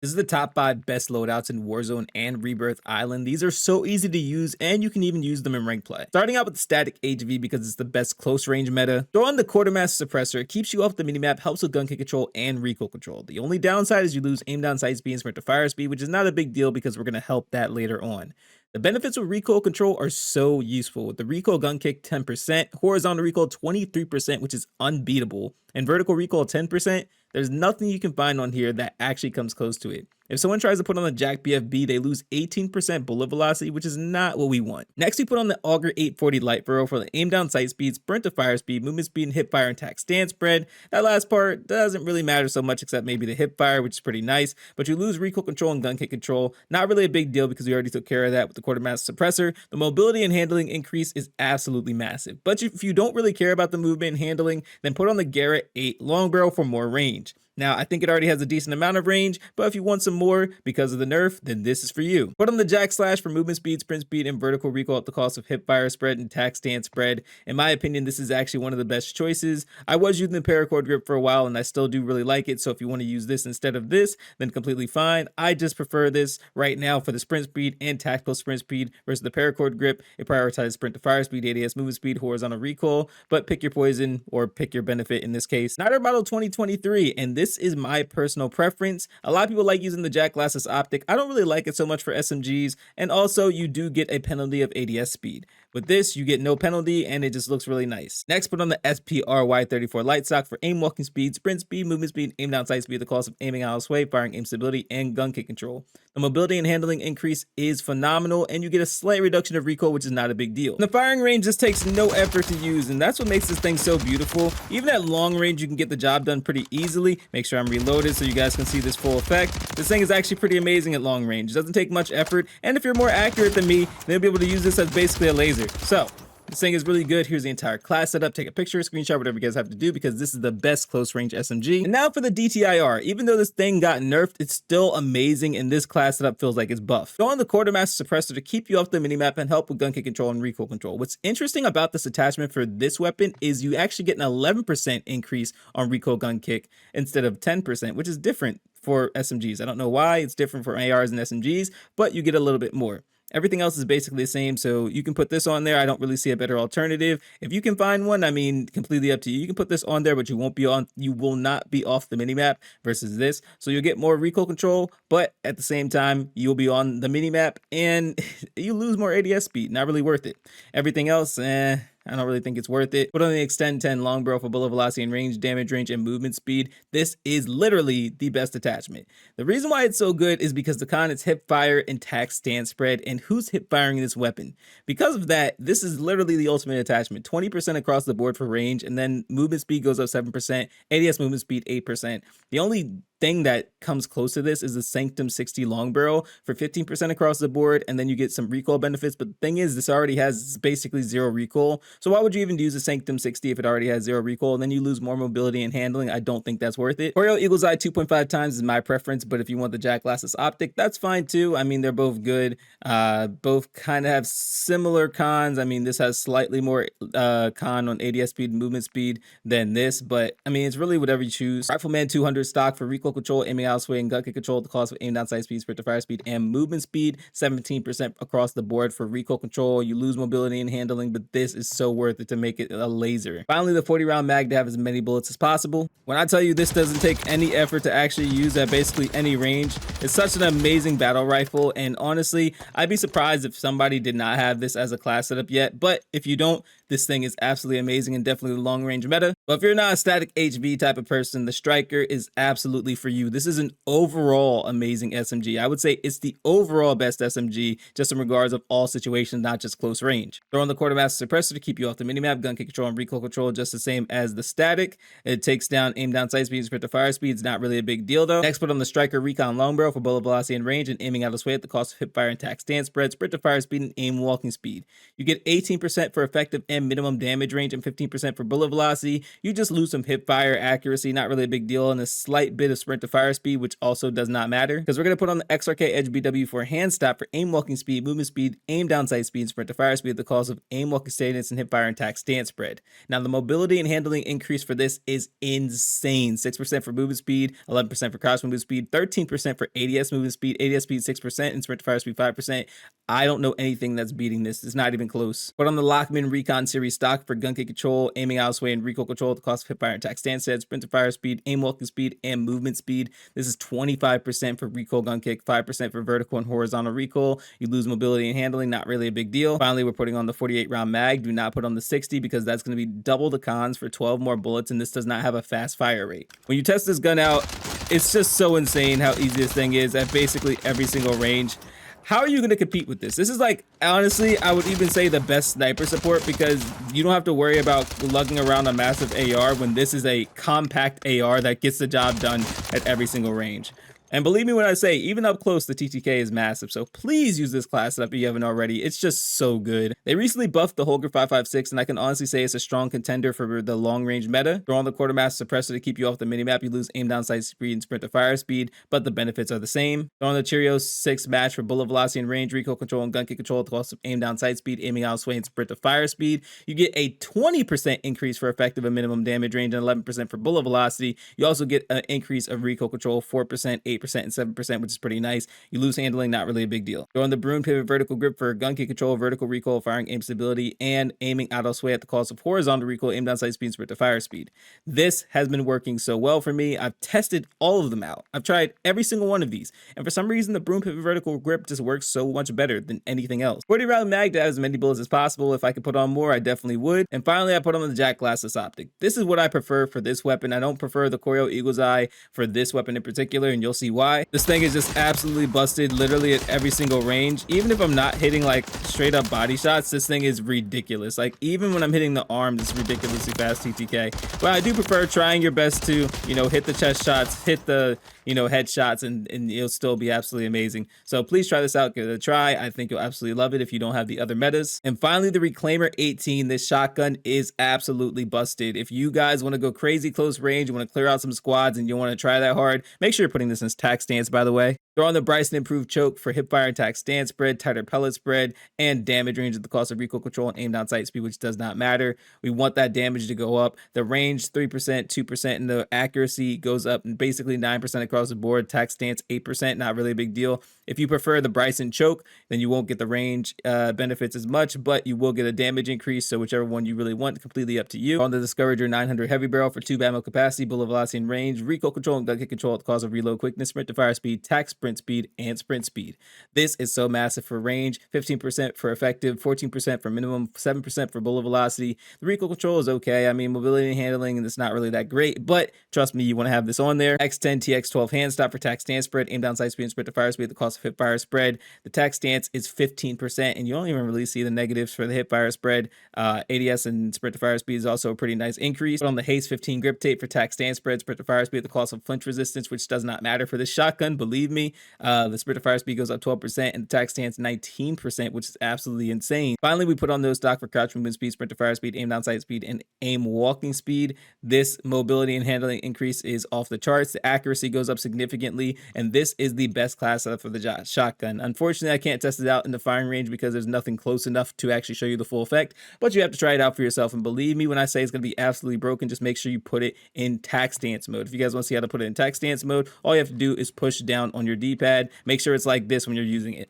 This is the top 5 best loadouts in Warzone and Rebirth Island. These are so easy to use, and you can even use them in rank play. Starting out with the static HV because it's the best close range meta. Throw on the quartermaster suppressor. It keeps you off the minimap, helps with gun kick control and recoil control. The only downside is you lose aim down sight speed and sprint to fire speed, which is not a big deal because we're going to help that later on. The benefits with recoil control are so useful. With the recoil gun kick 10%, horizontal recoil 23%, which is unbeatable, and vertical recoil 10%, there's nothing you can find on here that actually comes close to it. If someone tries to put on the Jack BFB, they lose 18% bullet velocity, which is not what we want. Next, we put on the Holger 840 light barrel for the aim down sight speed, sprint to fire speed, movement speed, and hip fire and tack stance spread. That last part doesn't really matter so much except maybe the hip fire, which is pretty nice, but you lose recoil control and gun kick control. Not really a big deal because we already took care of that with the quartermaster suppressor. The mobility and handling increase is absolutely massive. But if you don't really care about the movement and handling, then put on the Garrett 8 long barrel for more range. Now, I think it already has a decent amount of range, but if you want some more because of the nerf, then this is for you. Put on the Jack Slash for movement speed, sprint speed, and vertical recoil at the cost of hip fire spread and tack stance spread. In my opinion, this is actually one of the best choices. I was using the paracord grip for a while, and I still do really like it, so if you want to use this instead of this, then completely fine. I just prefer this right now for the sprint speed and tactical sprint speed versus the paracord grip. It prioritizes sprint to fire speed, ADS movement speed, horizontal recoil, but pick your poison or pick your benefit in this case. Sniper Battle 2023, and this is my personal preference. A lot of people like using the Jack Glasses optic. I don't really like it so much for SMGs, and also you do get a penalty of ADS speed. With this, you get no penalty, and it just looks really nice. Next, put on the SPRY34 light stock for aim walking speed, sprint speed, movement speed, aim down sight speed at the cost of aiming out of sway, firing aim stability, and gun kick control. The mobility and handling increase is phenomenal, and you get a slight reduction of recoil, which is not a big deal. The firing range just takes no effort to use, and that's what makes this thing so beautiful. Even at long range, you can get the job done pretty easily. Make sure I'm reloaded so you guys can see this full effect. This thing is actually pretty amazing at long range. It doesn't take much effort, and if you're more accurate than me, then you'll be able to use this as basically a laser. So this thing is really good. Here's the entire class setup. Take a picture, screenshot, whatever you guys have to do because this is the best close range SMG. And now for the DTIR. Even though this thing got nerfed, it's still amazing, and this class setup feels like it's buff. Go on the quartermaster suppressor to keep you off the minimap and help with gun kick control and recoil control. What's interesting about this attachment for this weapon is you actually get an 11% increase on recoil gun kick instead of 10%, which is different for SMGs. I don't know why it's different for ARs and SMGs, but you get a little bit more. Everything else is basically the same, so you can put this on there. I don't really see a better alternative. If you can find one, I mean, completely up to you. You can put this on there, but you will not be off the minimap versus this. So you'll get more recoil control, but at the same time, you'll be on the minimap and you lose more ADS speed. Not really worth it. Everything else, I don't really think it's worth it. Put on the Extend 10 long barrel for bullet velocity and range, damage range, and movement speed. This is literally the best attachment. The reason why it's so good is because the con is hip fire and tack stance spread, and who's hip firing this weapon? Because of that, this is literally the ultimate attachment. 20% across the board for range, and then movement speed goes up 7%, ADS movement speed 8%. The only thing that comes close to this is the Sanctum 60 long barrel for 15% across the board, and then you get some recoil benefits. But the thing is, this already has basically zero recoil, so why would you even use the Sanctum 60 if it already has zero recoil? And then you lose more mobility and handling. I don't think that's worth it. Oreo Eagle's Eye 2.5 times is my preference, but if you want the Jack Glasses optic, that's fine too. I mean, they're both good. Both kind of have similar cons. I mean, this has slightly more con on ADS speed and movement speed than this, but I mean, it's really whatever you choose. Rifleman 200 stock for recoil control, aiming out sway, and gun kick control at the cost of aim down sight speed, sprint to fire speed, and movement speed. 17% across the board for recoil control. You lose mobility and handling, but this is so worth it to make it a laser. Finally, the 40 round mag to have as many bullets as possible. When I tell you this doesn't take any effort to actually use at basically any range, it's such an amazing battle rifle, and honestly, I'd be surprised if somebody did not have this as a class setup yet, but if you don't, this thing is absolutely amazing and definitely the long range meta. But if you're not a static HV type of person, the Striker is absolutely for you. This is an overall amazing SMG. I would say it's the overall best SMG just in regards of all situations, not just close range. Throw on the quartermaster suppressor to keep you off the minimap, gun kick control and recoil control just the same as the static. It takes down aim down sight speed, sprint to fire speed. It's not really a big deal though. Next, put on the Striker Recon long barrel for bullet velocity and range and aiming out of sway at the cost of hip fire and tack stance spread, sprint to fire speed, and aim walking speed. You get 18% for effective and minimum damage range and 15% for bullet velocity. You just lose some hip fire accuracy, not really a big deal, and a slight bit of sprint to fire speed, which also does not matter because we're going to put on the XRK Edge BW for hand stop for aim walking speed, movement speed, aim down sight speed, and sprint to fire speed at the cost of aim walking steadiness and hip fire and attack stance spread. Now, the mobility and handling increase for this is insane. 6% for movement speed, 11% for cross movement speed, 13% for ADS movement speed, ADS speed 6%, and sprint to fire speed 5%. I don't know anything that's beating this. It's not even close. But on the Lockman Recon Series stock for gun kick control, aiming out sway, and recoil control at the cost of hip fire and attack stance set, sprint to fire speed, aim walking speed, and movement speed. This is 25% for recoil gun kick, 5% for vertical and horizontal recoil. You lose mobility and handling, not really a big deal. Finally, we're putting on the 48 round mag. Do not put on the 60 because that's going to be double the cons for 12 more bullets, and this does not have a fast fire rate. When you test this gun out, it's just so insane how easy this thing is at basically every single range. How are you going to compete with this? This is like, honestly, I would even say the best sniper support because you don't have to worry about lugging around a massive AR when this is a compact AR that gets the job done at every single range. And believe me when I say, even up close, the TTK is massive. So please use this class setup if you haven't already. It's just so good. They recently buffed the Holger 5.56, and I can honestly say it's a strong contender for the long-range meta. Throw on the quartermaster suppressor to keep you off the minimap. You lose aim down sight speed and sprint to fire speed, but the benefits are the same. Throw on the Cheerios 6 match for bullet velocity and range, recoil control, and gun kick control at the cost of aim down sight speed, aiming out sway, and sprint to fire speed. You get a 20% increase for effective and minimum damage range and 11% for bullet velocity. You also get an increase of recoil control, 4%, 8%, and 7%, which is pretty nice. You lose handling, not really a big deal. Throw on the Broom Pivot Vertical Grip for gun kick control, vertical recoil, firing aim stability, and aiming auto sway at the cost of horizontal recoil, aim down sight speed, and sprint to fire speed. This has been working so well for me. I've tested all of them out. I've tried every single one of these, and for some reason, the Broom Pivot Vertical Grip just works so much better than anything else. 40 round mag to have as many bullets as possible. If I could put on more, I definitely would. And finally, I put on the Jack Glassless Optic. This is what I prefer for this weapon. I don't prefer the Corio Eagle's Eye for this weapon in particular, and you'll see why. This thing is just absolutely busted literally at every single range. Even if I'm not hitting like straight up body shots, this thing is ridiculous. Like even when I'm hitting the arm, this is ridiculously fast TTK. But I do prefer trying your best to, hit the chest shots, hit the, headshots, and it'll still be absolutely amazing. So please try this out, give it a try. I think you'll absolutely love it if you don't have the other metas. And finally, the Reclaimer 18. This shotgun is absolutely busted. If you guys want to go crazy close range, you want to clear out some squads, and you want to try that hard, make sure you're putting this in tac stance, by the way. Throw on the Bryson Improved Choke for hip fire and attack stance spread, tighter pellet spread, and damage range at the cost of recoil control and aim down sight speed, which does not matter. We want that damage to go up. The range 3%, 2%, and the accuracy goes up and basically 9% across the board. Attack stance 8%, not really a big deal. If you prefer the Bryson Choke, then you won't get the range benefits as much, but you will get a damage increase. So whichever one you really want, completely up to you. On the Discourager 900 Heavy Barrel for 2 ammo capacity, bullet velocity and range, recoil control and gun kick control at the cost of reload quickness, sprint to fire speed, tac sprint speed, and sprint speed. This is so massive for range, 15% for effective, 14% for minimum, 7% for bullet velocity. The recoil control is okay. I mean, mobility and handling, and it's not really that great, but trust me, you want to have this on there. X10 TX12 hand stop for tac stance spread, aim down sight speed, and sprint to fire speed at the cost of hip fire spread. The tac stance is 15%, and you don't even really see the negatives for the hip fire spread. ADS and sprint to fire speed is also a pretty nice increase. Put on the Haze 15 grip tape for tac stance spread, sprint to fire speed at the cost of flinch resistance, which does not matter for this shotgun, believe me. The sprint to fire speed goes up 12%, and the tac stance 19%, which is absolutely insane. Finally, we put on those stock for crouch movement speed, sprint to fire speed, aim down sight speed, and aim walking speed. This mobility and handling increase is off the charts. The accuracy goes up significantly, and this is the best class setup for the shotgun. Unfortunately, I can't test it out in the firing range because there's nothing close enough to actually show you the full effect, but you have to try it out for yourself. And believe me when I say it's going to be absolutely broken, just make sure you put it in tac stance mode. If you guys want to see how to put it in tac stance mode, all you have to do is push down on your D-pad. Make sure it's like this when you're using it.